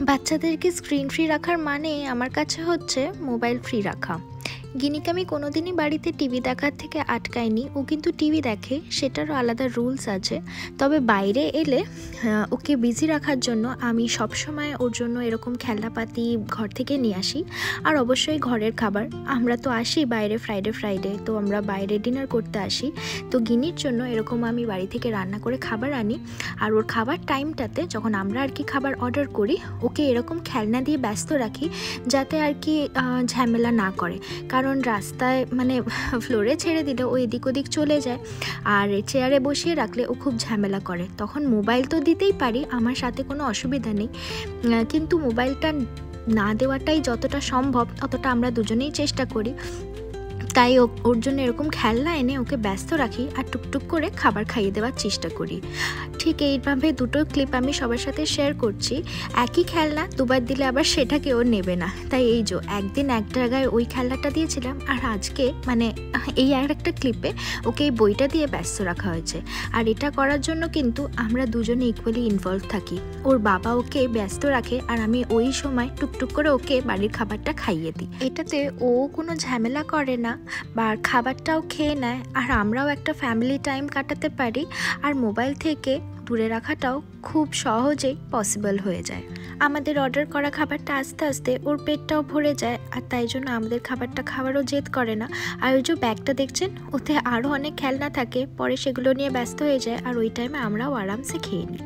বাচ্চাদেরকে screen free রাখার মানে আমার কাছে হচ্ছে মোবাইল ফ্রি রাখা। গিনিকে আমি কোনোদিনই বাড়িতে টিভি দেখার থেকে আটকাইনি। ও কিন্তু টিভি দেখে, সেটারও আলাদা রুলস আছে। তবে বাইরে এলে ওকে বিজি রাখার জন্য আমি সবসময় ওর জন্য এরকম খেলনাপাতি ঘর থেকে নিয়ে আসি। আর অবশ্যই ঘরের খাবার, আমরা তো আসি বাইরে ফ্রাইডে তো আমরা বাইরে ডিনার করতে আসি। তো গিনির জন্য এরকম আমি বাড়ি থেকে রান্না করে খাবার আনি। আর ওর খাবার টাইমটাতে যখন আমরা আর কি খাবার অর্ডার করি, ওকে এরকম খেলনা দিয়ে ব্যস্ত রাখি যাতে আর কি ঝামেলা না করে। কারণ রাস্তায় মানে ফ্লোরে ছেড়ে দিলে ও এদিক ওদিক চলে যায়, আর চেয়ারে বসিয়ে রাখলে ও খুব ঝামেলা করে। তখন মোবাইল তো দিতেই পারি, আমার সাথে কোনো অসুবিধা নেই, কিন্তু মোবাইলটা না দেওয়াটাই যতটা সম্ভব ততটা আমরা দুজনেই চেষ্টা করি। তাই ওর জন্য এরকম খেলনা এনে ওকে ব্যস্ত রাখি আর টুকটুক করে খাবার খাইয়ে দেওয়ার চেষ্টা করি। ঠিক এইভাবে দুটো ক্লিপ আমি সবার সাথে শেয়ার করছি। একই খেলনা দুবার দিলে আবার সেটা কেউ নেবে না, তাই এই যে একদিন এক জায়গায় ওই খেলনাটা দিয়েছিলাম, আর আজকে মানে এই আর একটা ক্লিপে ওকে এই বইটা দিয়ে ব্যস্ত রাখা হয়েছে। আর এটা করার জন্য কিন্তু আমরা দুজনে ইকুয়ালি ইনভলভ থাকি। ওর বাবা ওকে ব্যস্ত রাখে আর আমি ওই সময় টুকটুক করে ওকে বাড়ির খাবারটা খাইয়ে দিই। এটাতে ও কোনো ঝামেলা করে না বা খাবারটাও খেয়ে নেয়, আর আমরাও একটা ফ্যামিলি টাইম কাটাতে পারি। আর মোবাইল থেকে দূরে রাখাটাও খুব সহজেই পসিবল হয়ে যায়। আমাদের অর্ডার করা খাবারটা আস্তে আস্তে ওর পেটটাও ভরে যায়, আর তাই জন্য আমাদের খাবারটা খাওয়ারও জেদ করে না। আর ওই যে ব্যাগটা দেখছেন, ওতে আরও অনেক খেলনা থাকে, পরে সেগুলো নিয়ে ব্যস্ত হয়ে যায়, আর ওই টাইমে আমরাও আরামসে খেয়ে নিই।